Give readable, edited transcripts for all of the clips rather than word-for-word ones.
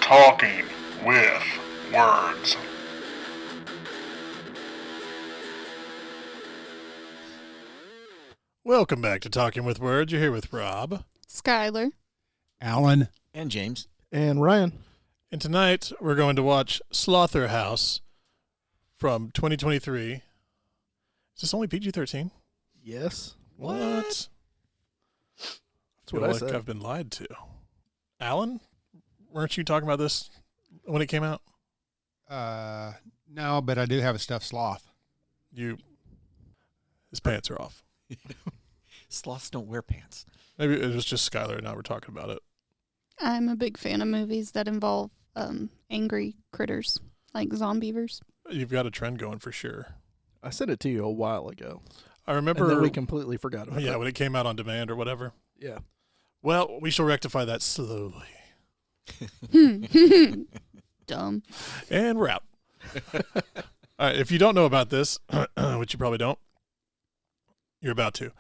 Talking with Words. Welcome back to Talking with Words. You're here with Rob, Skylar, Alan, and James, and Ryan. And tonight we're going to watch Slotherhouse from 2023. Is this only PG-13? Yes. What? That's I feel like I've been lied to. Alan, weren't you talking about this when it came out? no, but I do have a stuffed sloth. His pants are off. Sloths don't wear pants. Maybe it was just Skylar and I were talking about it. I'm a big fan of movies that involve angry critters, like zombievers. You've got a trend going for sure. I sent it to you a while ago. I remember. And then we completely forgot about it. Yeah, when it came out on demand or whatever. Yeah. Well, we shall rectify that slowly. Dumb. And we're out. All right, if you don't know about this, which you probably don't, you're about to.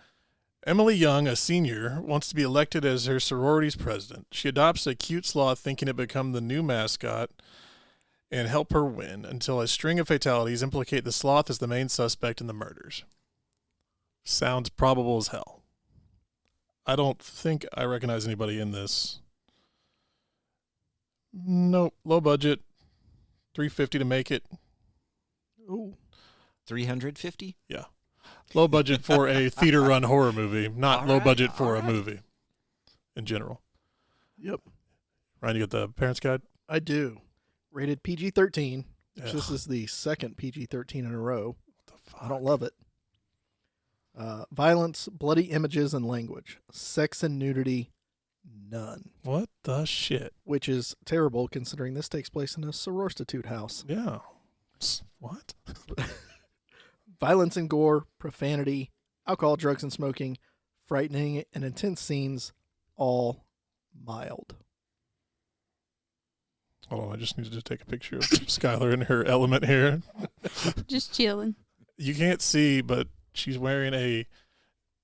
Emily Young, a senior, wants to be elected as her sorority's president. She adopts a cute sloth thinking it become the new mascot and help her win until a string of fatalities implicate the sloth as the main suspect in the murders. Sounds probable as hell. I don't think I recognize anybody in this. Nope, low budget, $350 to make it. Ooh. 350? Yeah. Low budget for a theater run horror movie, not All low right, budget for all a right. movie in general. Yep. Ryan, you got the parents' guide? I do. Rated PG-13. Ugh. This is the second PG-13 in a row. What the fuck? I don't love it. Violence, bloody images, and language. Sex and nudity, none. What the shit? Which is terrible considering this takes place in a sororstitute house. Yeah. What? Violence and gore, profanity, alcohol, drugs, and smoking, frightening and intense scenes, all mild. Hold on, I just needed to take a picture of Skylar in her element here. Just chilling. You can't see, but she's wearing a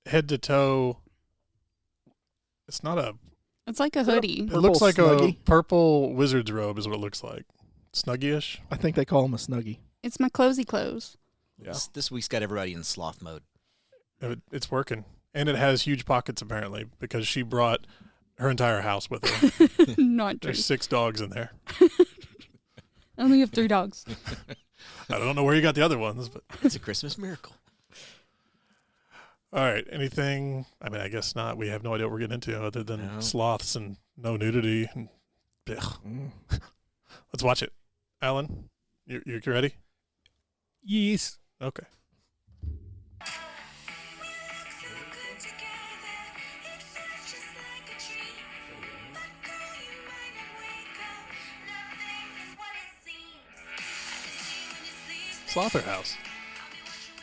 head-to-toe. It's not a. It's like a hoodie. It looks like Snuggie? a purple wizard's robe, is what it looks like. Snuggie-ish. I think they call him a snuggie. It's my cozy clothes. Yeah, This week's got everybody in sloth mode. it's working, and it has huge pockets apparently because she brought her entire house with her. Not true. There's 6 dogs in there. I only have 3 dogs. I don't know where you got the other ones, but It's a Christmas miracle. all right. Anything? I mean, I guess not. We have no idea what we're getting into other than No. sloths and no nudity. And let's watch it. Alan, you ready? Yes. Okay. Slotherhouse,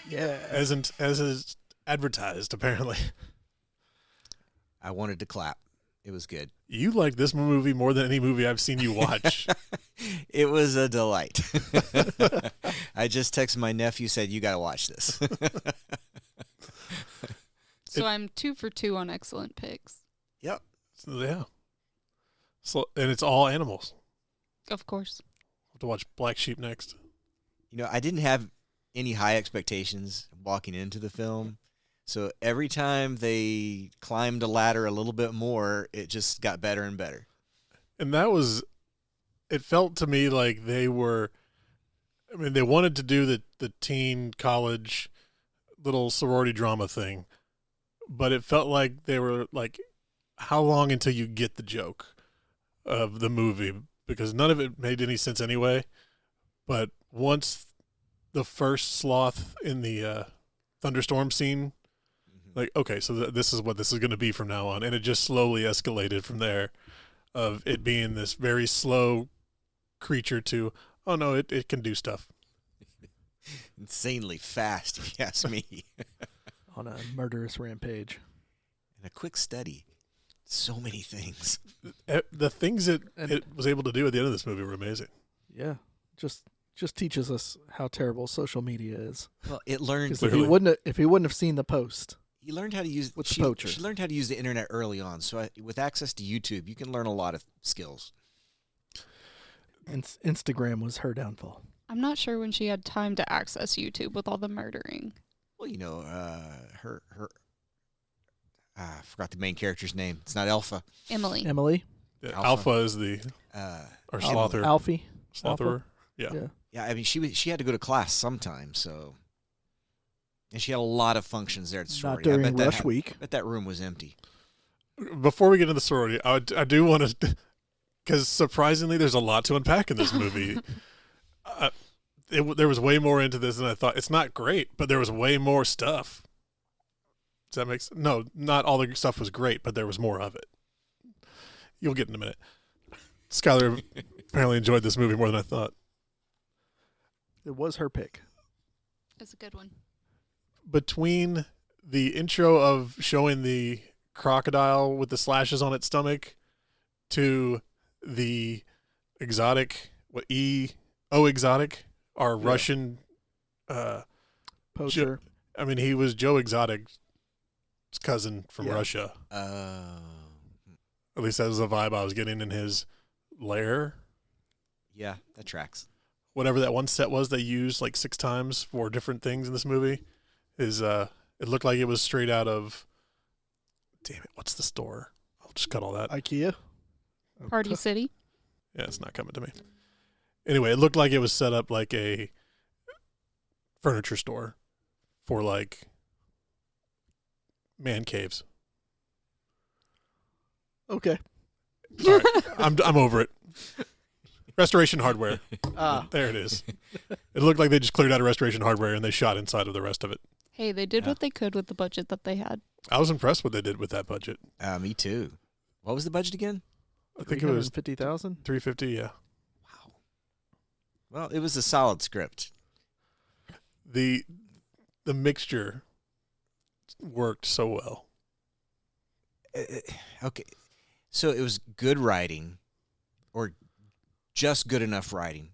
Yeah. as is advertised. Apparently, I wanted to clap. It was good. you like this movie more than any movie I've seen you watch. It was a delight. I just texted my nephew, said, you got to watch this. So I'm 2 for 2 on excellent picks. Yep. So, yeah. And it's all animals. Of course. I'll have to watch Black Sheep next. You know, I didn't have any high expectations walking into the film. So every time they climbed a ladder a little bit more, it just got better and better. And that was, it felt to me like they were, I mean, they wanted to do the teen college little sorority drama thing, but it felt like they were like, how long until you get the joke of the movie? Because none of it made any sense anyway. But once the first sloth in the thunderstorm scene, like, okay, so this is what this is going to be from now on. And it just slowly escalated from there of it being this very slow creature to, oh, no, it can do stuff. Insanely fast, if you ask me. On a murderous rampage. And a quick study. So many things. The things it was able to do at the end of this movie were amazing. Yeah. Just teaches us how terrible social media is. Well, it learned. Because if he wouldn't have seen the post, He learned how to use. With the poacher. She learned how to use the internet early on. So with access to YouTube, you can learn a lot of skills. Instagram was her downfall. I'm not sure when she had time to access YouTube with all the murdering. Well, you know, I forgot the main character's name. It's not Alpha. Emily. Emily, Yeah, Alpha. Alpha is the or Slother. Alfie. Slotherer. Yeah. Yeah, I mean, she had to go to class sometime, so. And she had a lot of functions there at the Not sorority. during rush week. I bet that room was empty. Before we get into the sorority, I do want to, because surprisingly, there's a lot to unpack in this movie. There was way more into this than I thought. It's not great, but there was way more stuff. Does that make sense? No, not all the stuff was great, but there was more of it. You'll get in a minute. Skylar apparently enjoyed this movie more than I thought. It was her pick. It's a good one. Between the intro of showing the crocodile with the slashes on its stomach to the exotic, exotic, our Russian Poacher. I mean, he was Joe Exotic's cousin from Russia. At least that was the vibe I was getting in his lair. Yeah, that tracks. Whatever that one set was they used like 6 times for different things in this movie is it looked like it was straight out of, damn it, what's the store? I'll just cut all that. IKEA. Party City. Yeah, it's not coming to me. Anyway, it looked like it was set up like a furniture store for like man caves. Okay. All right, I'm over it. Restoration Hardware. Ah. There it is. It looked like they just cleared out of Restoration Hardware and they shot inside of the rest of it. Hey, they did what they could with the budget that they had. I was impressed what they did with that budget. Me too. What was the budget again? I think it was 50,000. $350. Yeah. Wow. Well, it was a solid script. The mixture worked so well. Okay. So it was good writing, or just good enough writing,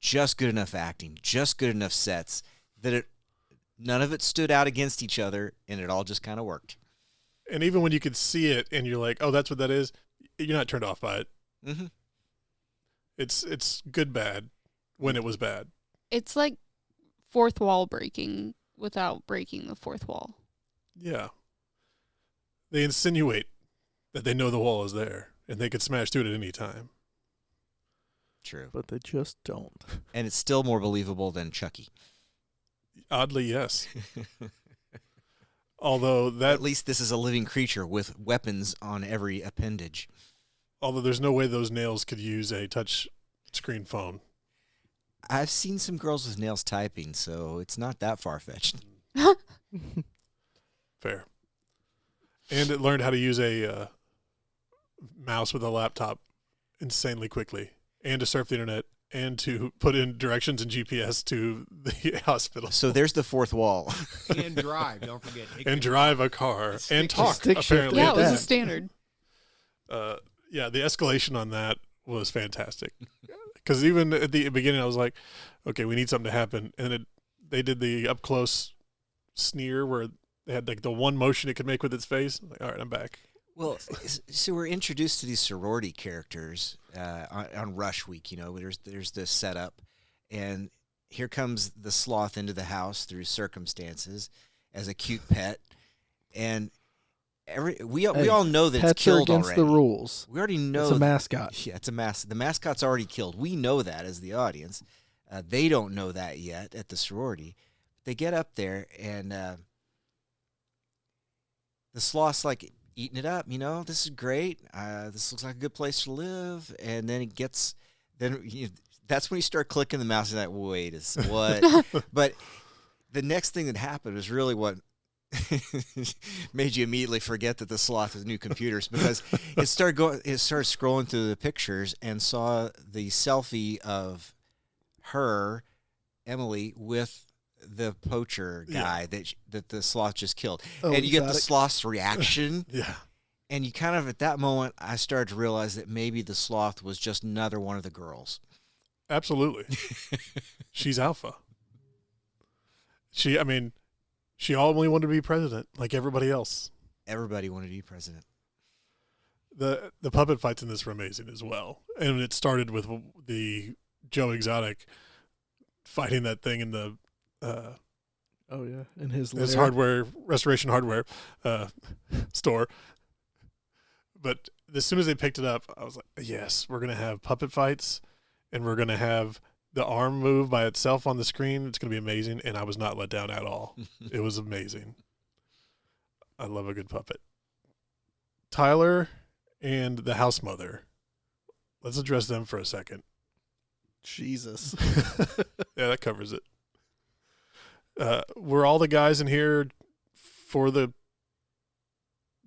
just good enough acting, just good enough sets that none of it stood out against each other, and it all just kind of worked. And even when you could see it and you're like, oh, that's what that is, you're not turned off by it. Mm-hmm. It's good bad when it was bad. It's like fourth wall breaking without breaking the fourth wall. Yeah. They insinuate that they know the wall is there and they could smash through it at any time. True. But they just don't. And it's still more believable than Chucky. Oddly, yes. Although At least this is a living creature with weapons on every appendage. Although there's no way those nails could use a touch screen phone. I've seen some girls with nails typing, so it's not that far-fetched. Fair. And it learned how to use a mouse with a laptop insanely quickly, and to surf the internet, and to put in directions and GPS to the hospital. So there's the fourth wall. And drive, don't forget. And drive a car and talk, stick shift apparently. Yeah, at it was a that. standard. Yeah, the escalation on that was fantastic. Because even at the beginning, I was like, okay, we need something to happen. And they did the up-close sneer where they had like the one motion it could make with its face. Like, all right, I'm back. Well, so we're introduced to these sorority characters on Rush Week. You know, there's this setup, and here comes the sloth into the house through circumstances as a cute pet, and we all know that Pets it's killed are against already. the rules. We already know It's a mascot. Yeah, it's the mascot's already killed. We know that as the audience. They don't know that yet at the sorority. They get up there, and the sloth's like eating it up. You know, this is great. This looks like a good place to live. And then that's when you start clicking the mouse and like, wait, what? But the next thing that happened was really what made you immediately forget that the sloth has new computers, because it started scrolling through the pictures and saw the selfie of her, Emily, with the poacher guy that the sloth just killed. Oh, and you get the exotic. sloth's reaction. Yeah. And you kind of, at that moment, I started to realize that maybe the sloth was just another one of the girls. Absolutely. She's alpha. She only wanted to be president like everybody else. Everybody wanted to be president. The puppet fights in this were amazing as well, and it started with the Joe Exotic fighting that thing in the Oh yeah, in his hardware restoration hardware store. But as soon as they picked it up, I was like, yes, we're gonna have puppet fights, and we're gonna have the arm move by itself on the screen. It's gonna be amazing, and I was not let down at all. It was amazing. I love a good puppet. Tyler and the house mother. Let's address them for a second. Jesus. Yeah, that covers it. Were all the guys in here for the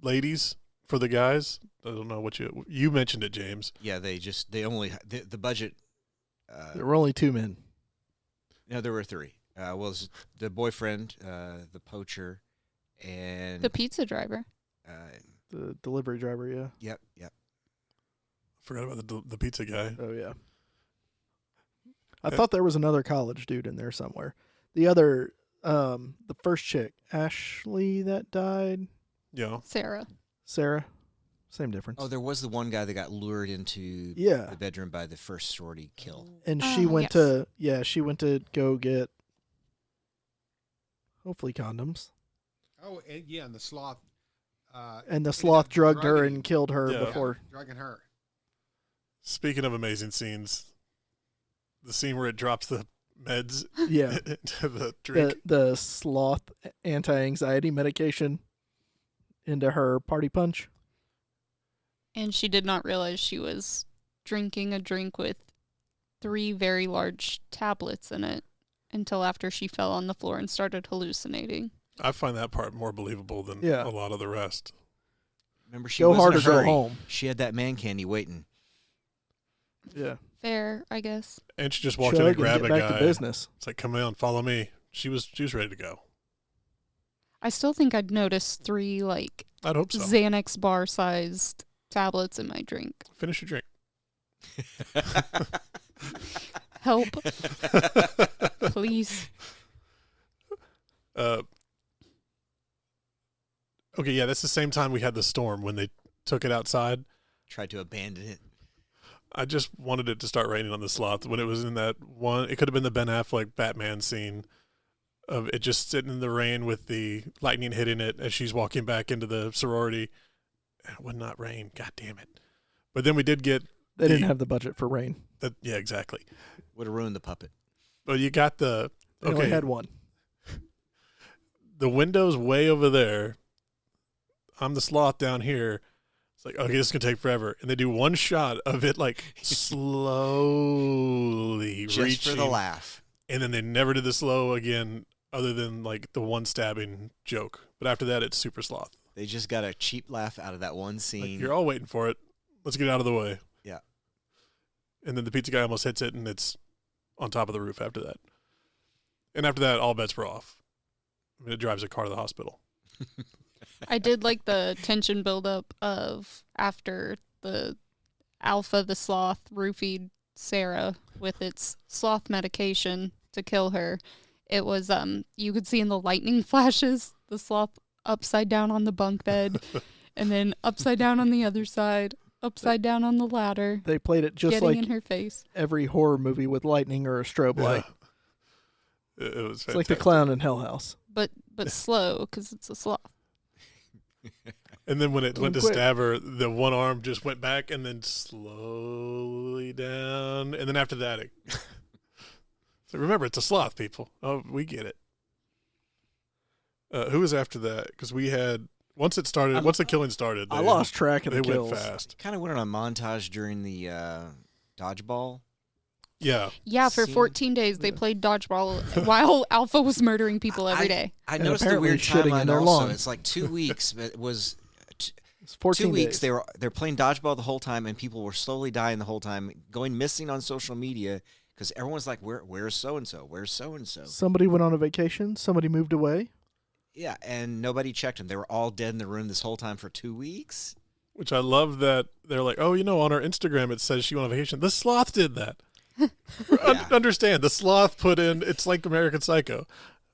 ladies? For the guys? I don't know what you mentioned it, James. Yeah, they only the budget. There were only 2 men. No, there were 3. Well, it was the boyfriend, the poacher, and The pizza driver. The delivery driver, yeah. Yep. Forgot about the pizza guy. Oh, yeah. I thought there was another college dude in there somewhere. The other, the first chick, Ashley, that died. Yeah. Sarah. Same difference. Oh, there was the one guy that got lured into Yeah. the bedroom by the first sorority kill. And she went she went to go get, hopefully, condoms. Oh, and yeah, and the sloth. And the ended up sloth drugged her drugging- and killed her Yeah. before. drugging her. Speaking of amazing scenes, the scene where it drops the meds Yeah. into the drink. The sloth anti-anxiety medication into her party punch. And she did not realize she was drinking a drink with 3 very large tablets in it until after she fell on the floor and started hallucinating. I find that part more believable than Yeah. a lot of the rest. Remember, she Go was hard in or a go hurry. home. She had that man candy waiting. Yeah. Fair, I guess. And she just walked Chug in and and grabbed get a back guy. to business. It's like, come on, follow me. She was ready to go. I still think I'd noticed 3 I'd hope so. Xanax bar-sized tablets in my drink. Finish your drink. Help, please. Okay, yeah, that's the same time we had the storm when they took it outside. Tried to abandon it. I just wanted it to start raining on the sloth when it was in that one. It could have been the Ben Affleck Batman scene of it just sitting in the rain with the lightning hitting it as she's walking back into the sorority. It would not rain. God damn it. But then we did get. They didn't have the budget for rain. Yeah, exactly. Would have ruined the puppet. But you got the. They only had one. The window's way over there. I'm the sloth down here. It's like, okay, this is going to take forever. And they do one shot of it slowly Just reaching. for the laugh. And then they never did the slow again other than the one stabbing joke. But after that, it's super sloth. They just got a cheap laugh out of that one Like, scene. you're all waiting for it. Let's get it out of the way. Yeah. And then the pizza guy almost hits it, and it's on top of the roof after that. And after that, all bets were off. I mean, it drives a car to the hospital. I did like the tension buildup of after the Alpha the sloth roofied Sarah with its sloth medication to kill her. It was you could see in the lightning flashes the sloth upside down on the bunk bed and then upside down on the other side, upside down on the ladder. They played it just getting like in her face. every horror movie with lightning or a strobe light. It was It's like the clown in Hell House. But slow because it's a sloth. And then when it went to quick. stab her, the one arm just went back and then slowly down. And then after that, so remember, it's a sloth, people. Oh, we get it. Who was after that? Because we had, once the killing started, I lost track of they the kills. went fast. Kind of went on a montage during the dodgeball. Yeah. Yeah, for Scene. 14 days they played dodgeball while Alpha was murdering people every day. I And noticed the apparently weird shitting in timeline their also. lawn. It's like 2 weeks, but it was It's 14 2 weeks. days. They're playing dodgeball the whole time, and people were slowly dying the whole time, going missing on social media because everyone's like, "Where's so and so? Where's so and so?" Somebody went on a vacation. Somebody moved away. Yeah, and nobody checked them. They were all dead in the room this whole time for 2 weeks. Which I love that they're like, oh, on our Instagram it says she went on vacation. The sloth did that. Yeah. Understand, the sloth put in, it's like American Psycho.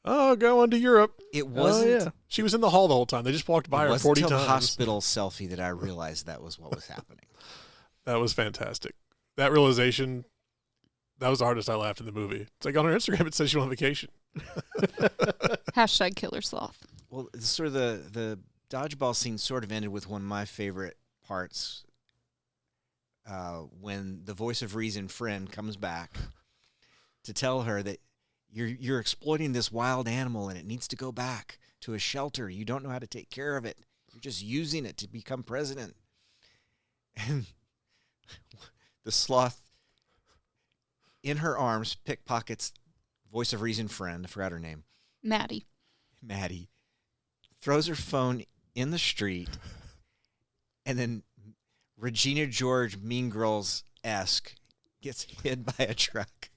Oh, going to Europe. It wasn't. Oh, yeah. She was in the hall the whole time. They just walked by It her wasn't 40 until times. the hospital selfie that I realized that was what was happening. That was fantastic. That realization, that was the hardest I laughed in the movie. It's like on her Instagram, it says she went on vacation. Hashtag killer sloth. Well, it's sort of the dodgeball scene sort of ended with one of my favorite parts when the voice of reason friend comes back to tell her that you're exploiting this wild animal and it needs to go back to a shelter. You don't know how to take care of it. You're just using it to become president. And the sloth in her arms pickpockets voice of reason friend. I forgot her name. Maddie. Throws her phone in the street, and then Regina George Mean Girls-esque gets hit by a truck.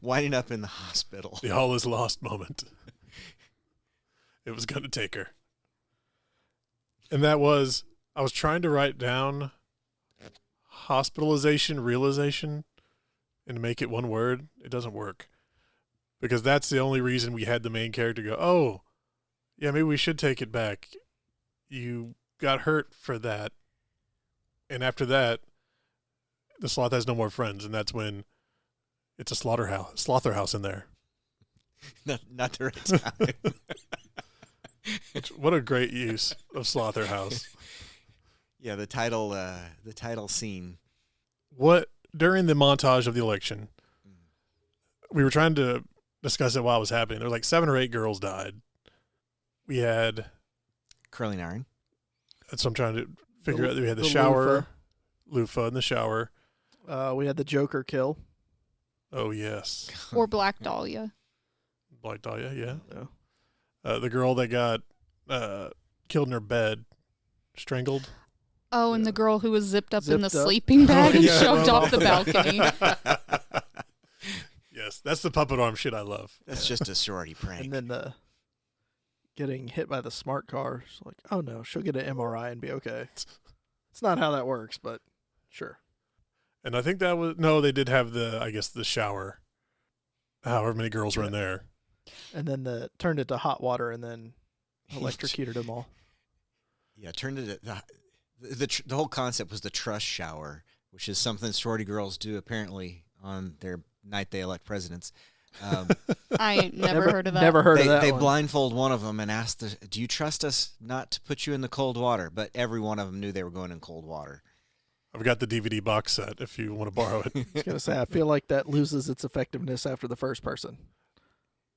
Winding up in the hospital. The all is lost moment. It was going to take her. And I was trying to write down hospitalization, realization, and make it one word. It doesn't work. Because that's the only reason we had the main character go, oh, yeah, maybe we should take it back. You got hurt for that. And after that, the sloth has no more friends, and that's when it's a slotherhouse in there. Not the right time. What a great use of slotherhouse. Yeah, the title scene. What during the montage of the election, we were trying to discuss it while it was happening. There were like 7 or 8 girls died. We had Curling iron. that's what I'm trying to figure out. We had the the shower, loofah in the shower. We had the Joker kill. Oh yes, Or Black Dahlia. Black Dahlia. Yeah. Yeah. The girl that got killed in her bed, strangled. Oh, and the girl who was zipped up in the Zipped up. sleeping bag and Yeah. shoved off the balcony. Yes, that's the puppet arm shit I love. That's just a sorority prank. And then getting hit by the smart car. It's like, oh no, she'll get an MRI and be okay. It's not how that works, but sure. And I think they did have the shower. However many girls were in there. And then turned it to hot water and then electrocuted them all. Yeah, turned it. The whole concept was the trust shower, which is something sorority girls do apparently on their night they elect presidents. I ain't never heard of that. Never heard of that They one. blindfold one of them and ask, do you trust us not to put you in the cold water? But every one of them knew they were going in cold water. I've got the DVD box set if you want to borrow it. I was going to say, I feel like that loses its effectiveness after the first person.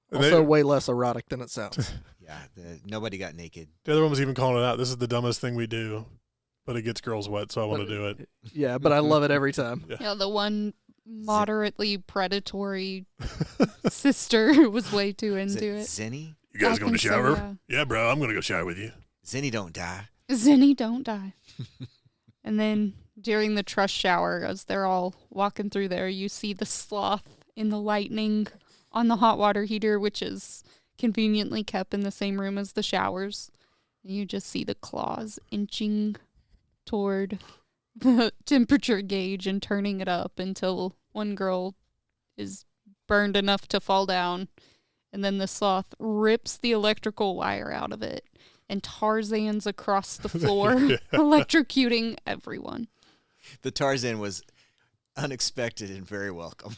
And Also, way less erotic than it sounds. Yeah, nobody got naked. The other one was even calling it out. This is the dumbest thing we do, but it gets girls wet, so I want to do it. Yeah, but I love it every time. Yeah, the one moderately predatory sister was way too into it. Zenny? You guys I going to think so, shower? Yeah, bro, I'm going to go shower with you. Zenny don't die. Zenny, don't die. And then during the trust shower, as they're all walking through there, you see the sloth in the lightning on the hot water heater, which is conveniently kept in the same room as the showers. And you just see the claws inching toward the temperature gauge and turning it up until one girl is burned enough to fall down. And then the sloth rips the electrical wire out of it and Tarzans across the floor, electrocuting everyone. The Tarzan was unexpected and very welcome.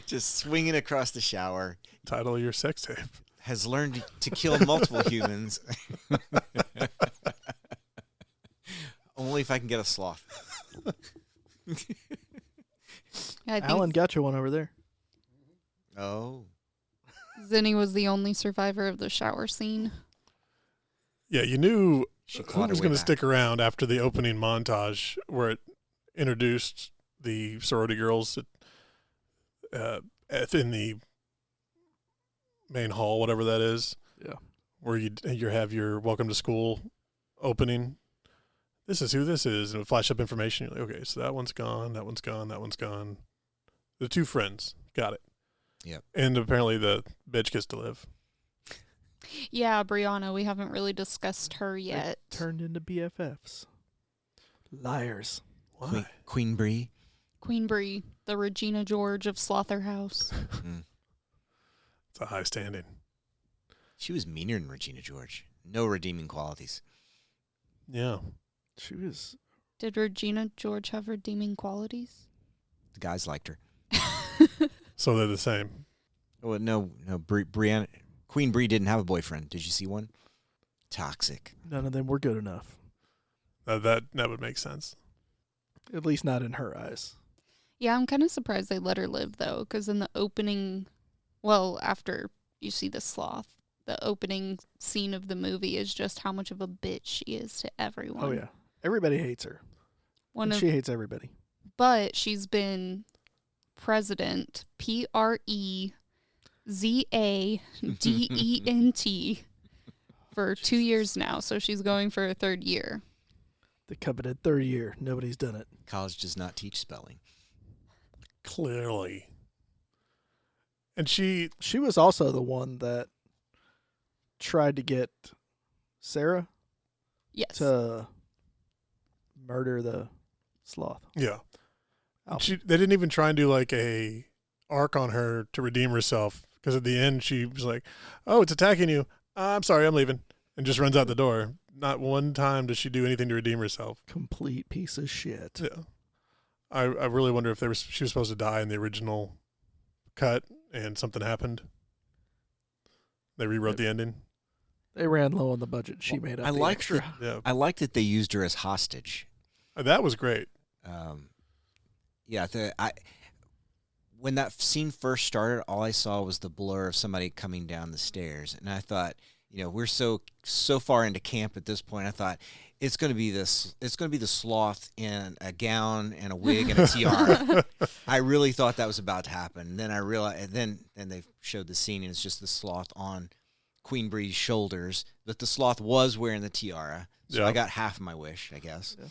Just swinging across the shower. Title of your sex tape. Has learned to kill multiple humans. Only if I can get a sloth. I think Alan got you one over there. Oh. Zenny was the only survivor of the shower scene. Yeah, you knew She who clawed her was way going to back. stick around after the opening montage where it introduced the sorority girls in the main hall, whatever that is. Yeah. Where you have your welcome to school opening. This is who this is, and it flash up information. You're like, okay, so that one's gone, that one's gone, that one's gone. The 2 friends, got it. Yep. And apparently the bitch gets to live. Yeah, Brianna, we haven't really discussed her yet. Turned into BFFs. Liars. Why? Queen Bree. Queen Bree, the Regina George of Slotherhouse. It's a high standing. She was meaner than Regina George. No redeeming qualities. Yeah. She was. Did Regina George have redeeming qualities? The guys liked her. So they're the same. Oh no, Brianna, Queen Bree didn't have a boyfriend. Did you see one? Toxic. None of them were good enough. That would make sense. At least not in her eyes. Yeah, I'm kind of surprised they let her live, though, because in the opening, well, after you see the sloth, the opening scene of the movie is just how much of a bitch she is to everyone. Oh, yeah. Everybody hates her. She hates everybody. But she's been president, PREZADENT, for 2 years now, so she's going for a third year. The coveted third year. Nobody's done it. College does not teach spelling. Clearly. And she was also the one that tried to get Sarah Yes. to murder the sloth. Yeah. Alfie. They didn't even try and do like a arc on her to redeem herself, because at the end she was like, "Oh, it's attacking you. I'm sorry, I'm leaving," and just runs out the door. Not one time does she do anything to redeem herself. Complete piece of shit. Yeah. I really wonder if she was supposed to die in the original cut and something happened. They rewrote the ending. They ran low on the budget. She made up I the liked extra. Yeah. I like that they used her as hostage. That was great. Yeah, when that scene first started, all I saw was the blur of somebody coming down the stairs, and I thought, we're so far into camp at this point. I thought it's going to be the sloth in a gown and a wig and a tiara. I really thought that was about to happen. And then I realized, and then they showed the scene, and it's just the sloth on Queen Bree's shoulders, but the sloth was wearing the tiara, so Yeah. I got half of my wish, I guess. Yeah.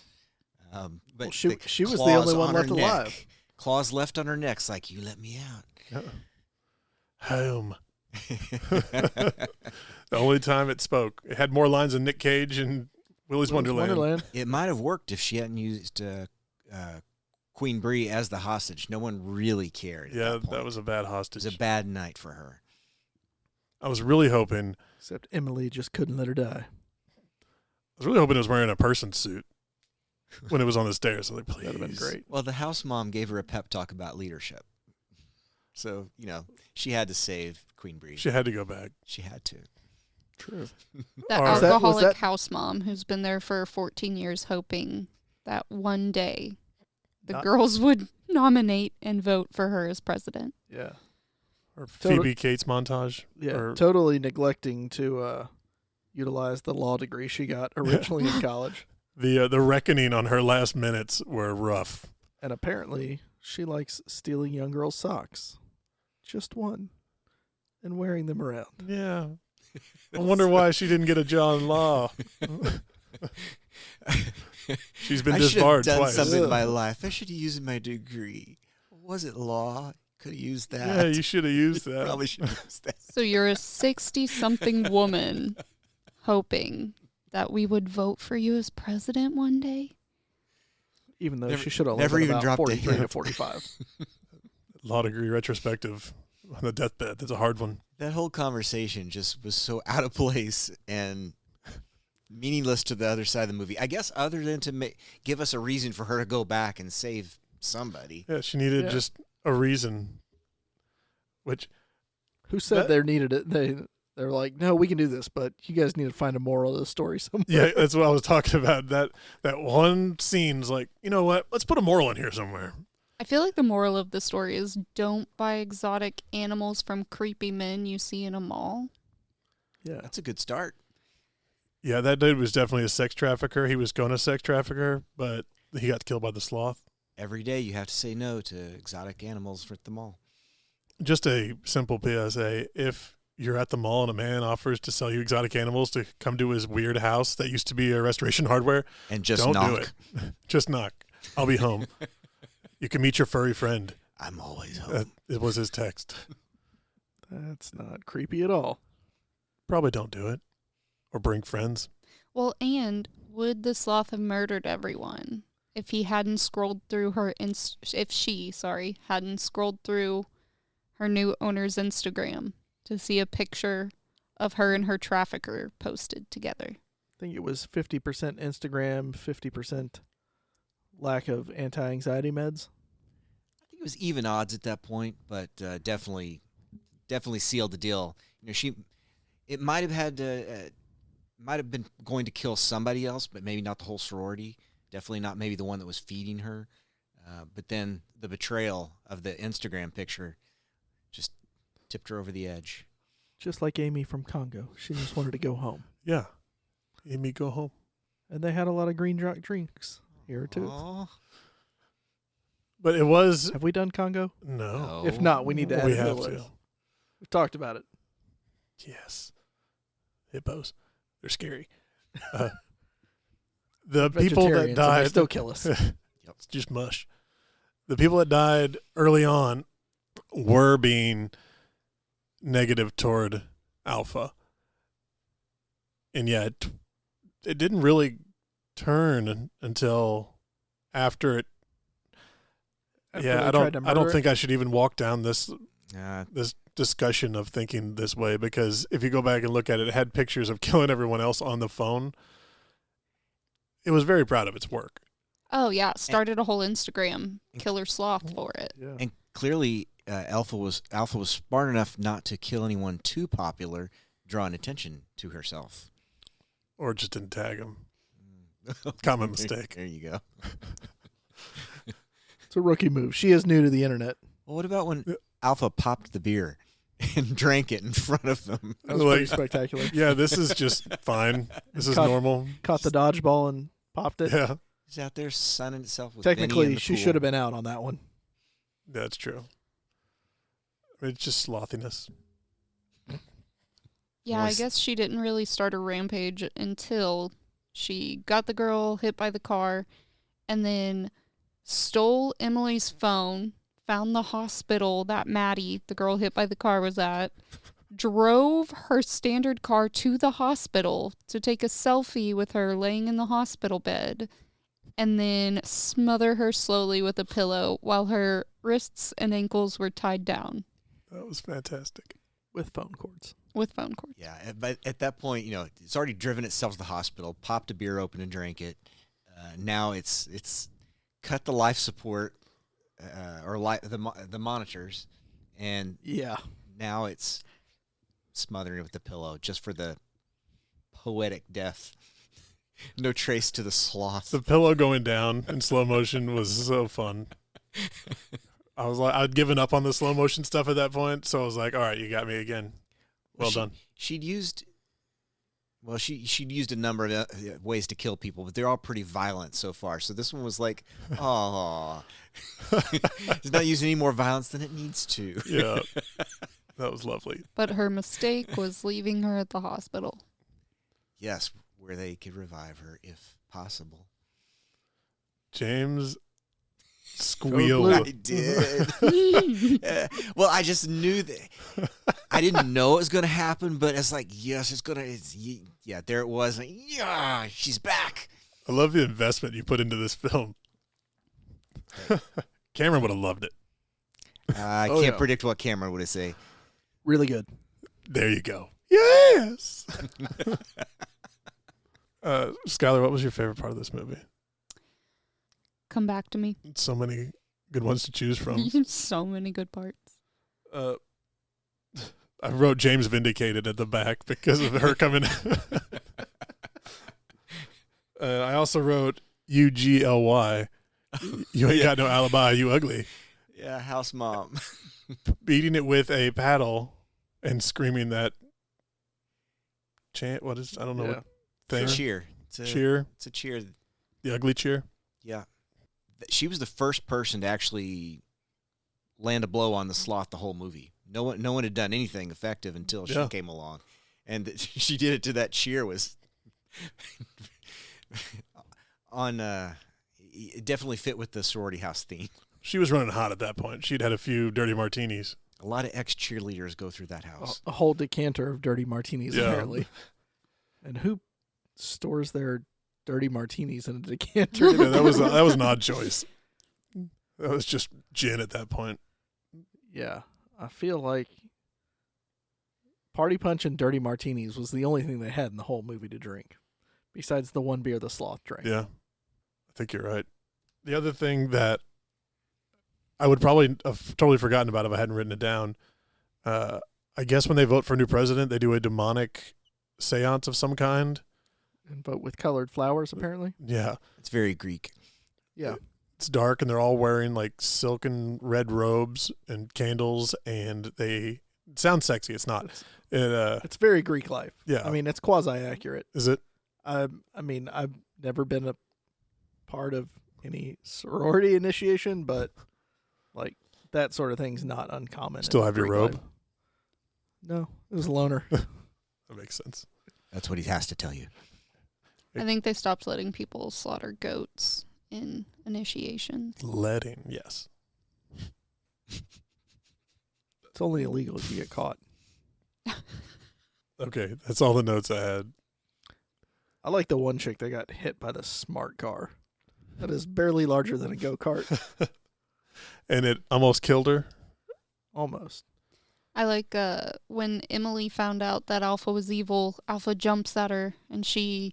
But She the was the claws only one on her left alive. neck. Claws left on her neck. It's like, you let me out. Home. The only time it spoke. It had more lines than Nick Cage and Willy's Wonderland. It might have worked if she hadn't used Queen Bree as the hostage. No one really cared. At Yeah, that point. that was a bad It hostage. was a bad night for her. I was really hoping Except Emily just couldn't let her die. it was wearing a person suit when it was on the stairs. I was like, please. That would have been great. Well, the house mom gave her a pep talk about leadership. So, she had to save Queen Bree. She had to go back. She had to. True. That Was that- alcoholic house mom who's been there for 14 years hoping that one day the girls would nominate and vote for her as president. Yeah. Or Total- Phoebe Cates montage. Yeah. Or, Totally neglecting to utilize the law degree she got originally in college. the reckoning on her last minutes were rough. And apparently she likes stealing young girls' socks. Just one. And wearing them around. Yeah. I wonder why she didn't get a job in law. She's been I should have disbarred done twice. something in Ugh. my life. I should have used my degree. Was it law? Could have used that. Yeah, you should have used that. Probably should have used that. So you're a 60-something woman hoping that we would vote for you as president one day? Even though Never- she should have never been even about dropped a 43 to hint. 45. Law degree retrospective on the deathbed. That's a hard one. That whole conversation just was so out of place and meaningless to the other side of the movie. I guess other than to give us a reason for her to go back and save somebody. Yeah, she needed Yeah. just a reason. Which, Who said That- they needed it? They're like, no, we can do this, but you guys need to find a moral of the story somewhere. yeah, that's what I was talking about. That one scene's like, you know what? Let's put a moral in here somewhere. I feel like the moral of the story is don't buy exotic animals from creepy men you see in a mall. Yeah. That's a good start. Yeah, that dude was definitely a sex trafficker. He was going to sex trafficker, but he got killed by the sloth. Every day you have to say no to exotic animals at the mall. Just a simple PSA. If you're at the mall and a man offers to sell you exotic animals to come to his weird house that used to be a Restoration Hardware, And just don't knock. do it. Just knock. I'll be home. You can meet your furry friend. I'm always home. It was his text. That's not creepy at all. Probably don't do it. Or bring friends. Well, and would the sloth have murdered everyone? if he hadn't scrolled through if she, sorry, hadn't scrolled through her new owner's Instagram to see a picture of her and her trafficker posted together. I think it was 50% Instagram, 50% lack of anti-anxiety meds. I think it was even odds at that point, but definitely sealed the deal. It might have been going to kill somebody else, but maybe not the whole sorority. Definitely not maybe the one that was feeding her. But then the betrayal of the Instagram picture just tipped her over the edge. Just like Amy from Congo. She just wanted to go home. Yeah. Amy, go home. And they had a lot of green drunk drinks here, too. Aww. But it was... Have we done Congo? No. If not, we need to add We it to the have list. to. We've talked about it. Yes. Hippos. They're scary. The people that Vegetarians, and they died... still kill us. It's just mush. The people that died early on were being negative toward Alpha. And yet, it didn't really turn until after it. After Yeah, they I tried to don't murder think I should even walk down this Uh, this discussion of thinking this way, because if you go back and look at it, it had pictures of killing everyone else on the phone. It was very proud of its work. Oh, yeah. Started a whole Instagram killer sloth for it. Yeah. and clearly, Alpha was smart enough not to kill anyone too popular, drawing attention to herself. Or just didn't tag him. Common mistake. There you go. It's a rookie move. She is new to the internet. Well, what about when Alpha popped the beer and drank it in front of them? That was pretty spectacular. Yeah, this is just fine. This is Caught- normal. Caught the dodgeball and popped it. Yeah, He's out there sunning itself with Benny in Technically, the she pool. should have been out on that one. that's true. It's just slothiness. Yeah, I Voice. guess she didn't really start a rampage until she got the girl hit by the car and then stole Emily's phone, found the hospital that Maddie, the girl hit by the car, was at, drove her standard car to the hospital to take a selfie with her laying in the hospital bed, and then smother her slowly with a pillow while her wrists and ankles were tied down That was fantastic. With phone cords. with phone cords. Yeah, but at that point, it's already driven itself to the hospital, popped a beer open and drank it. Now it's cut the life support or the monitors, and Yeah. now it's smothering it with the pillow just for the poetic death. No trace to the sloth. The pillow going down in slow motion was so fun. I was like, I'd given up on the slow motion stuff at that point, so I was like, all right, you got me again. Well done. She'd used a number of ways to kill people, but they're all pretty violent so far. So this one was like, oh, it's not using any more violence than it needs to. Yeah, that was lovely. But her mistake was leaving her at the hospital. Yes, where they could revive her if possible. James Blue. squealed. I did. Well, I just knew that. I didn't know it was going to happen, but it's like, yes, it's going to. Yeah, there it was. Like, yeah, she's back. I love the investment you put into this film. Cameron would have loved it. I Oh, can't yeah. predict what Cameron would have say. Really good. There you go. Yes. Skylar, what was your favorite part of this movie? Come back to me. So many good ones to choose from. So many good parts. I wrote James vindicated at the back because of her coming. I also wrote UGLY. You ain't got no alibi, you ugly. Yeah, house mom. Beating it with a paddle and screaming that chant. What is, I don't know Yeah. what thing. Cheer. Cheer. It's a cheer. The ugly cheer. Yeah. She was the first person to actually land a blow on the sloth the whole movie. No one had done anything effective until she Yeah. came along. And she did it to that cheer was on it definitely fit with the sorority house theme. She was running hot at that point. She'd had a few dirty martinis. A lot of ex-cheerleaders go through that house. A whole decanter of dirty martinis, Yeah. apparently. And who stores their dirty martinis in a decanter. Yeah, that was an odd choice. That was just gin at that point. Yeah, I feel like Party Punch and dirty martinis was the only thing they had in the whole movie to drink, besides the one beer the sloth drank. Yeah, I think you're right. The other thing that I would probably have totally forgotten about if I hadn't written it down, I guess when they vote for a new president, they do a demonic seance of some kind. And vote with colored flowers, apparently. Yeah. It's very Greek. Yeah. It's dark, and they're all wearing like silken red robes and candles, and it sounds sexy. It's not. It's very Greek life. Yeah. I mean, it's quasi-accurate. Is it? I mean, I've never been a part of any sorority initiation, but like that sort of thing's not uncommon. Still in have your Greek robe? life. No, it was a loner. That makes sense. That's what he has to tell you. I think they stopped letting people slaughter goats in initiations. Letting, yes. It's only illegal if you get caught. Okay, that's all the notes I had. I like the one chick that got hit by the smart car. That is barely larger than a go-kart. And it almost killed her. Almost. I like when Emily found out that Alpha was evil, Alpha jumps at her and she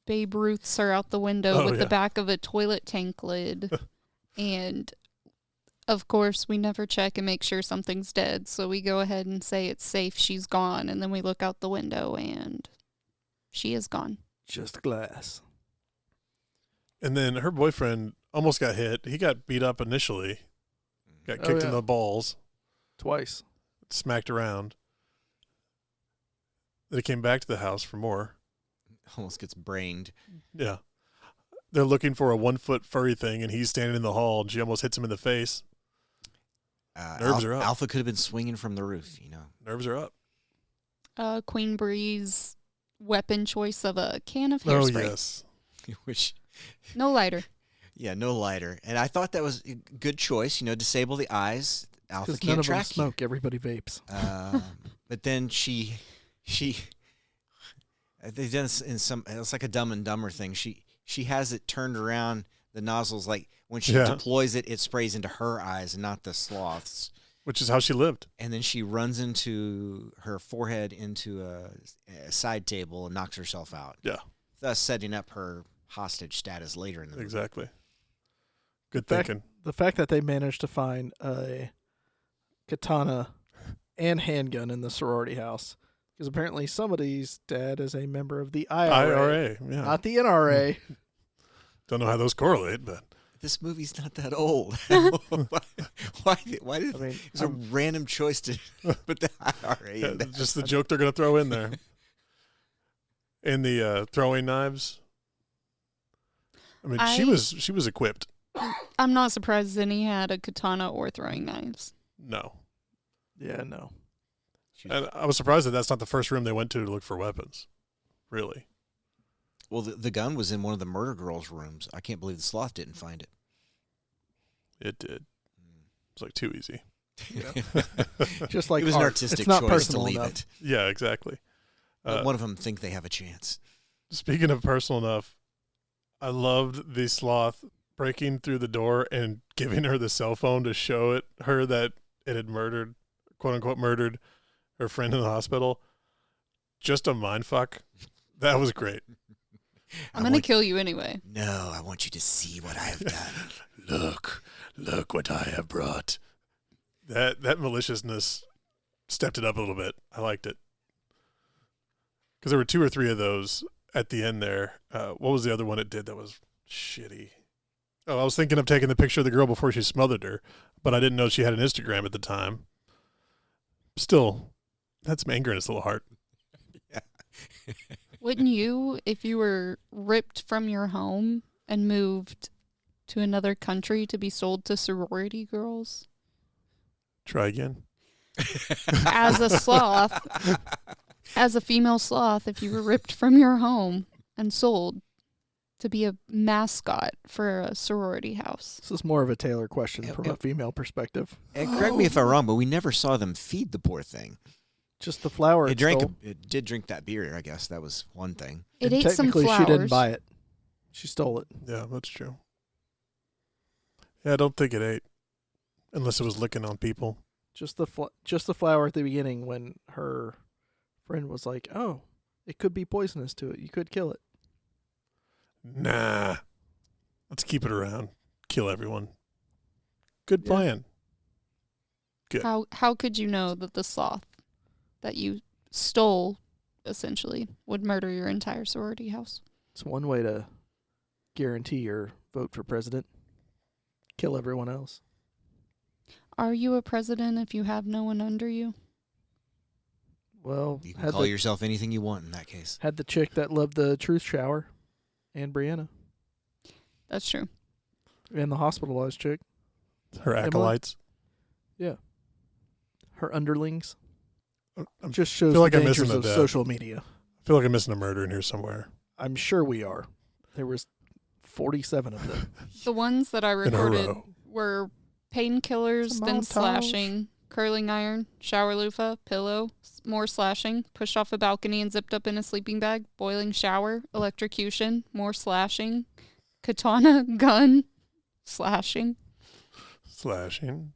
Babe Ruths her out the window with the back of a toilet tank lid. And of course, we never check and make sure something's dead. So we go ahead and say it's safe, she's gone. And then we look out the window and she is gone. Just glass. And then her boyfriend almost got hit. He got beat up initially. Got kicked in the balls. Twice. Smacked around. Then he came back to the house for more. Almost gets brained. Yeah. They're looking for a 1-foot furry thing, and he's standing in the hall, and she almost hits him in the face. Nerves are up. Alpha could have been swinging from the roof, you know. Nerves are up. Queen Bree's weapon choice of a can of hairspray. Oh, yes. Which, No lighter. yeah, no lighter. And I thought that was a good choice, you know, disable the eyes. Alpha Because can't none of them track you. smoke. Everybody vapes. But then they've done this in some, it's like a Dumb and Dumber thing. She has it turned around, the nozzles, like when she deploys it, it sprays into her eyes and not the sloth's. Which is how she lived. And then she runs into her forehead into a side table and knocks herself out. Yeah. Thus setting up her hostage status later in the movie. Exactly. Good thinking. The fact that they managed to find a katana and handgun in the sorority house, because apparently somebody's dad is a member of the IRA. Yeah. Not the NRA. Don't know how those correlate, but This movie's not that old. why did I mean, it's a random choice to put the IRA in there? just the joke they're going to throw in there. And the throwing knives. I mean, she was equipped. I'm not surprised Zinni had a katana or throwing knives. No. Yeah, no. And I was surprised that that's not the first room they went to look for weapons. Really. Well, the gun was in one of the murder girls' rooms. I can't believe the sloth didn't find it. It did. It's like too easy. Just like it was an art. artistic It's not choice to personal leave enough. it. Yeah, exactly. But one of them think they have a chance. Speaking of personal enough, I loved the sloth breaking through the door and giving her the cell phone to show her that it had murdered, quote unquote, murdered her friend in the hospital. Just a mindfuck. That was great. I'm going to kill you anyway. No, I want you to see what I have done. Look what I have brought. That maliciousness stepped it up a little bit. I liked it. Because there were 2 or 3 of those at the end there. What was the other one it did that was shitty? Oh, I was thinking of taking the picture of the girl before she smothered her, but I didn't know she had an Instagram at the time. Still, that's some anger in its little heart. Wouldn't you, if you were ripped from your home and moved to another country to be sold to sorority girls? Try again. As a sloth, as a female sloth, if you were ripped from your home and sold to be a mascot for a sorority house. This is more of a Taylor question from a female perspective. And correct me if I'm wrong, but we never saw them feed the poor thing. Just the flower. It did drink that beer, I guess. That was one thing. It ate some technically, flowers. she didn't buy it. She stole it. Yeah, that's true. Yeah, I don't think it ate, unless it was licking on people. Just the flower at the beginning when her friend was like, "Oh, it could be poisonous to it. You could kill it." Nah. Let's keep it around. Kill everyone. Good Yeah. plan. Good. How could you know that the sloth that you stole, essentially, would murder your entire sorority house? It's one way to guarantee your vote for president. Kill everyone else. Are you a president if you have no one under you? Well, You can call yourself anything you want in that case. had the chick that loved the truth shower, and Brianna, That's true. and the hospitalized chick. Her acolytes. Yeah. Her underlings. I Just shows feel like the I'm missing dangers a of death. social media. feel like I'm missing a murder in here somewhere. I'm sure we are. There was 47 of them. The ones that I In a recorded row. were painkillers, It's a then montage. slashing, curling iron, shower loofah, pillow, more slashing, pushed off a balcony and zipped up in a sleeping bag, boiling shower, electrocution, more slashing, katana, gun, slashing. Slashing.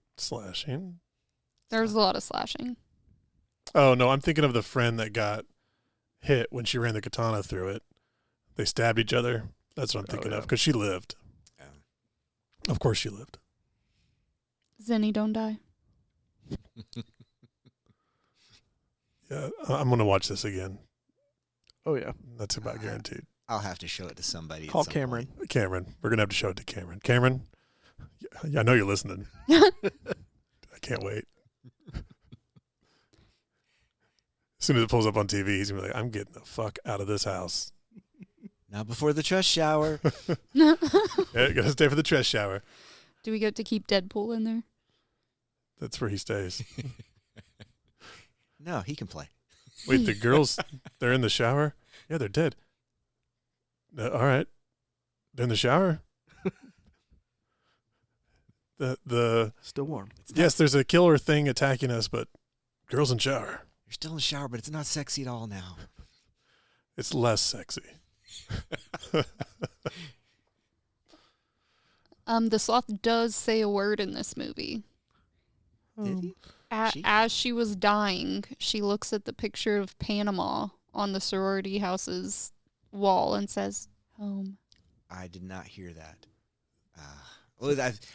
There was a lot of slashing. Oh, no, I'm thinking of the friend that got hit when she ran the katana through it. They stabbed each other. That's what I'm thinking of, because she lived. Yeah. Of course she lived. Zenny, don't die. Yeah, I'm going to watch this again. Oh, yeah. That's about guaranteed. I'll have to show it to somebody. at Call some Cameron. point. Cameron, we're going to have to show it to Cameron. Cameron, I know you're listening. I can't wait. As soon as it pulls up on TV, he's going to be like, I'm getting the fuck out of this house. Not before the trust shower. Yeah, got to stay for the trash shower. Do we get to keep Deadpool in there? That's where he stays. No, he can play. Wait, the girls, they're in the shower? Yeah, they're dead. All right. They're in the shower? The Still warm. yes, there's a killer thing attacking us, but girls in shower. You're still in the shower, but it's not sexy at all now. It's less sexy. The sloth does say a word in this movie. Did he? She? As she was dying, she looks at the picture of Panama on the sorority house's wall and says, "Home." I did not hear that. Well,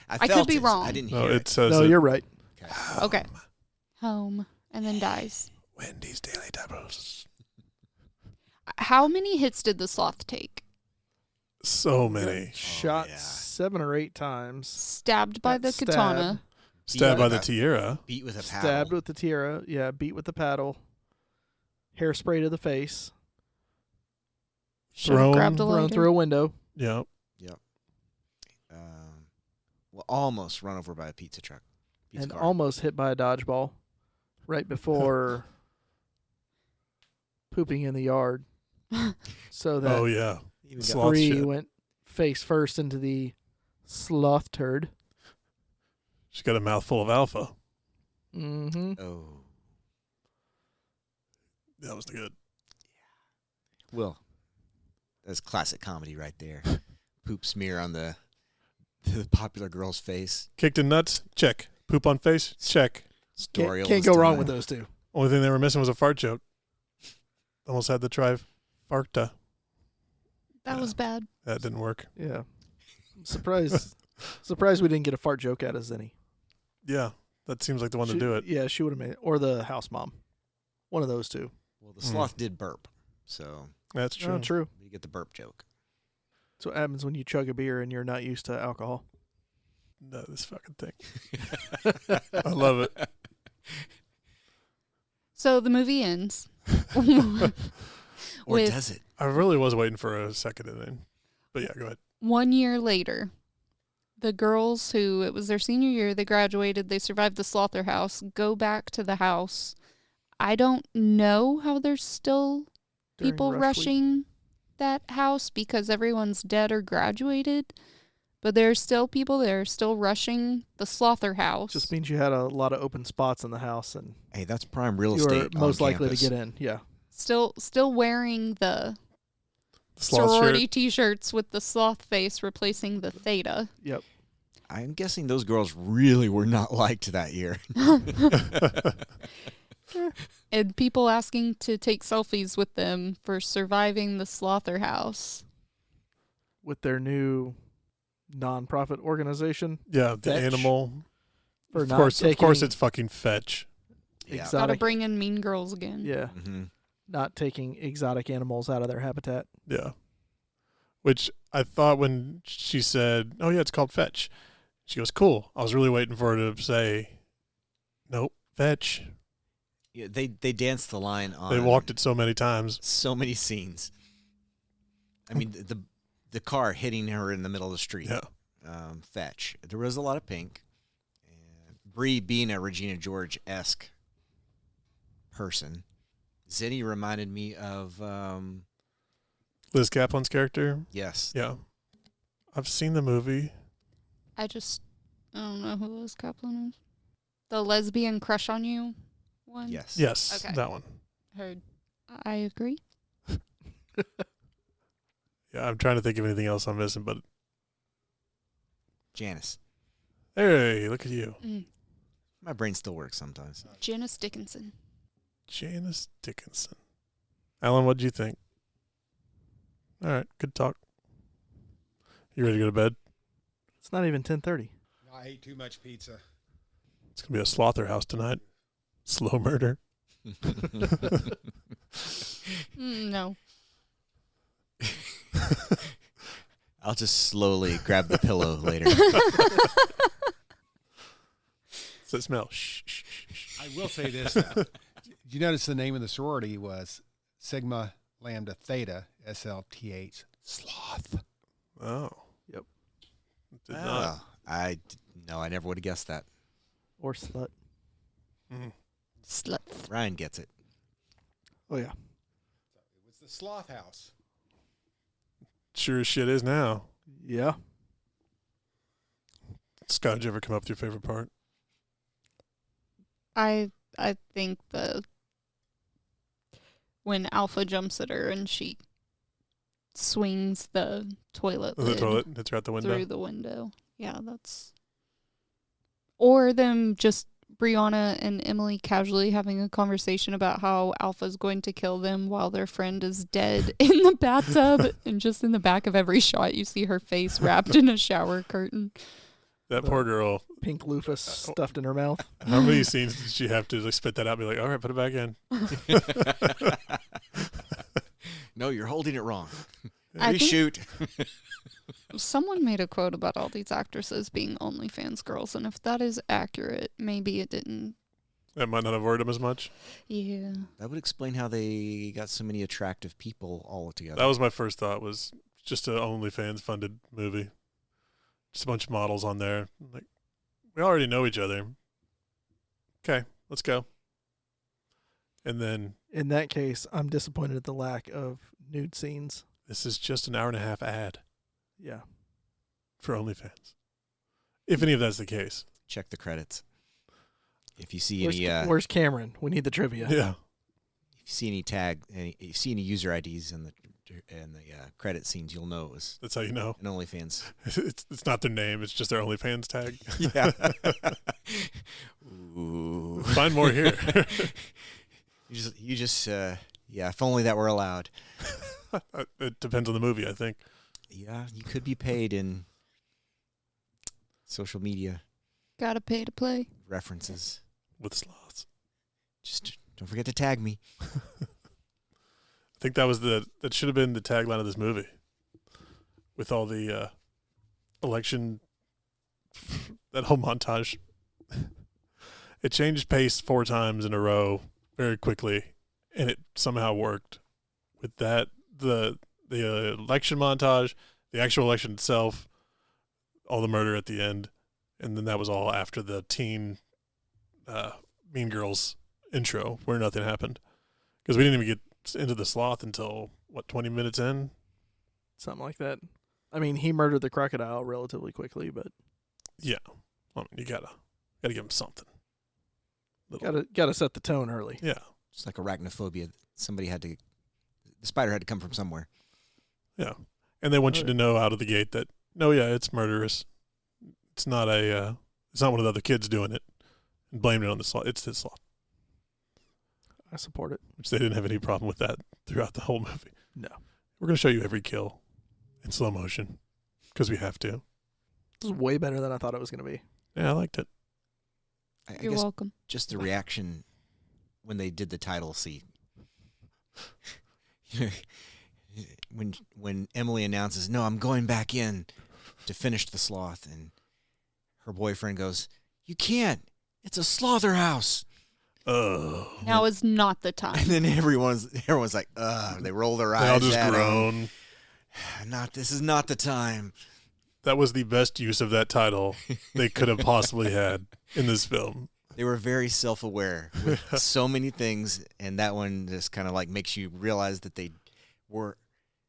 I could felt be it. wrong. I didn't No, hear it says No, it. you're right. Okay. Okay. Home. And then dies. Wendy's Daily Doubles. How many hits did the sloth take? So many. Shot yeah. 7 or 8 times. Stabbed by the Got katana. Stabbed by the Beat tiara. Beat with a paddle. Stabbed with the tiara. Yeah, beat with the paddle. Hairspray to the face. Should've Thrown- grabbed a Thrown lighter. through a window. Yep. Well, almost run over by a pizza truck. Pizza And car. almost hit by a dodgeball right before pooping in the yard. So that Oh, yeah. Even got- Sloth Bree shit. went face first into the sloth turd. She's got a mouthful of alpha. Mm-hmm. Oh. That was good. Well, that's classic comedy right there. Poop smear on the popular girl's face. Kicked in nuts? Check. Poop on face? Check. Story Can't go wrong with those two. Only thing they were missing was a fart joke. Almost had the trifecta. That was bad. That didn't work. Yeah. I'm surprised we didn't get a fart joke out of Zenny. Yeah, that seems like the one to do it. Yeah, she would have made it. Or the house mom. One of those two. Well, the sloth did burp, so That's true. Oh, true. you get the burp joke. That's what happens when you chug a beer and you're not used to alcohol. No, this fucking thing. I love it. So the movie ends. Or With- does it? I really was waiting for a second inning. But yeah, go ahead. 1 year later, the girls who, it was their senior year, they graduated, they survived the Slotherhouse, go back to the house. I don't know how there's still During people rush week. rushing that house because everyone's dead or graduated. But there's still people there still rushing the Slotherhouse. Just means you had a lot of open spots in the house and Hey, that's prime real you were estate. most on likely campus. to get in. Yeah. Still wearing the Sloth sorority shirt. T-shirts with the sloth face replacing the theta. Yep. I'm guessing those girls really were not liked that year. And people asking to take selfies with them for surviving the Slotherhouse. With their new non-profit organization. Yeah, the Fetch. animal. For Of not course, taking it's fucking Fetch. Yeah. exotic. Gotta bring in Mean Girls again. Yeah. Mm-hmm. Not taking exotic animals out of their habitat. Yeah. Which I thought when she said, "Oh yeah, it's called Fetch," she goes, "Cool." I was really waiting for her to say, "Nope, Fetch." Yeah, they danced the line on. They walked it so many times. so many scenes. I mean, the car hitting her in the middle of the street. Yeah. Fetch. There was a lot of pink. And Bree being a Regina George-esque person. Zinni reminded me of, Liz Kaplan's character. yes. Yeah. I've seen the movie. I don't know who Liz Kaplan is. The lesbian crush on you one? Yes. Yes, Okay. that one. Heard. I agree. Yeah, I'm trying to think of anything else I'm missing, but Janice. hey, look at you. My brain still works sometimes. Janice Dickinson. Janice Dickinson. Alan, what do you think? All right, good talk. You ready to go to bed? It's not even 10:30. I ate too much pizza. It's going to be a Slotherhouse tonight. Slow murder. No. I'll just slowly grab the pillow later. Does it smell? Shh, shh, shh, shh. I will say this. Did you notice the name of the sorority was Sigma Lambda Theta SLTH Sloth? Oh. Yep. Did not. I never would have guessed that. Or slut. Slut. Ryan gets it. Oh, yeah. It was the Sloth House. Sure as shit is now. Yeah. Scott, did you ever come up with your favorite part? I think when Alpha jumps at her and she swings the toilet The lid toilet hits her out the window. through the window. Yeah, that's. Or them just Brianna and Emily casually having a conversation about how Alpha's going to kill them while their friend is dead in the bathtub, and just in the back of every shot you see her face wrapped in a shower curtain. That poor girl. Pink loofah stuffed in her mouth. How many scenes did she have to like spit that out and be like, all right, put it back in? No, you're holding it wrong. I think- Reshoot. Someone made a quote about all these actresses being OnlyFans girls, and if that is accurate, maybe it didn't. That might not have worried him as much. Yeah. That would explain how they got so many attractive people all together. That was my first thought, was just an OnlyFans funded movie. Just a bunch of models on there. Like, we already know each other. Okay, let's go. And then In that case, I'm disappointed at the lack of nude scenes. this is just an 1.5 hour ad Yeah. for OnlyFans. If any of that's the case. Check the credits. If you see Where's, any, where's Cameron? We need the trivia. Yeah. if you see any user IDs in the credit scenes, you'll know it was That's how you know. an OnlyFans. It's not their name. It's just their OnlyFans tag. Yeah. Ooh. Find more here. You just yeah. If only that were allowed. It depends on the movie, I think. Yeah, you could be paid in social media Gotta pay to play. references. With sloths. Just don't forget to tag me. I think that should have been the tagline of this movie. With all the election, that whole montage. It changed pace 4 times in a row very quickly, and it somehow worked. With that, the election montage, the actual election itself, all the murder at the end, and then that was all after the teen Mean Girls intro where nothing happened. Because we didn't even get into the sloth until, 20 minutes in? Something like that. I mean, he murdered the crocodile relatively quickly, but Yeah. I mean, you gotta give him something. Little- gotta set the tone early. Yeah. It's like arachnophobia. The spider had to come from somewhere. Yeah. And they want you to know out of the gate that, no, yeah, it's murderous. It's not it's not one of the other kids doing it and blaming it on the sloth. It's the sloth. I support it. Which they didn't have any problem with that throughout the whole movie. No. We're going to show you every kill in slow motion because we have to. This is way better than I thought it was going to be. Yeah, I liked it. I You're guess welcome. just the reaction when they did the title scene. when Emily announces, "No, I'm going back in to finish the sloth," and her boyfriend goes, "You can't. It's a slotherhouse." Oh. Now is not the time. And then everyone's like, they roll their eyes. They all just at groan. him. This is not the time. That was the best use of that title they could have possibly had in this film. They were very self-aware with so many things, and that one just kind of like makes you realize that they were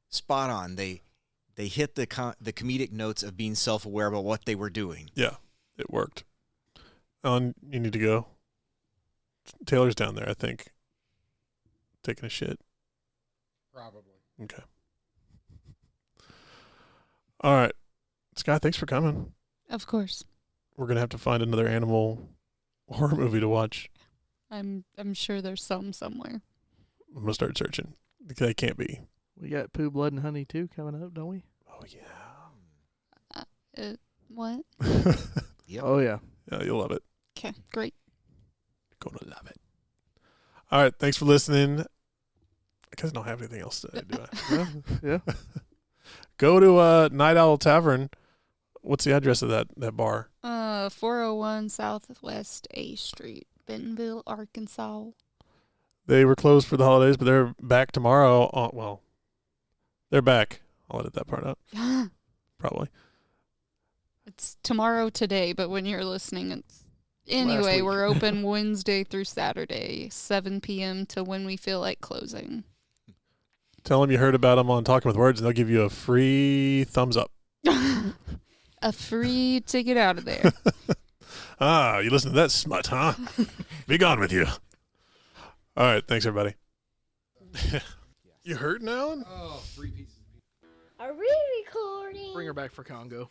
spot on. They hit the comedic notes of being self-aware about what they were doing. Yeah, it worked. You need to go. Taylor's down there, I think, taking a shit. Probably. Okay. All right. Scott, thanks for coming. Of course. We're going to have to find another animal horror movie to watch. I'm sure there's some somewhere. I'm going to start searching. They can't be. We got Pooh, Blood, and Honey 2 coming up, don't we? Oh, What? yeah. Yep. Oh, yeah. Yeah, you'll love it. Okay, great. Going to love it. All right. Thanks for listening. I guess I don't have anything else to do. Yeah. Go to Night Owl Tavern. What's the address of that bar? 401 Southwest A Street, Bentonville, Arkansas. They were closed for the holidays, but they're back tomorrow. Well, they're back. I'll edit that part out. Probably. It's tomorrow today, but when you're listening, it's... Anyway, week. we're open Wednesday through Saturday, 7 p.m. to when we feel like closing. Tell them you heard about them on Talking with Words, and they'll give you a free thumbs up. A free ticket out of there. You listen to that smut, huh? Be gone with you. All right. Thanks, everybody. You hurting, Alan? Oh, 3 pieces. Are we recording? Bring her back for Congo.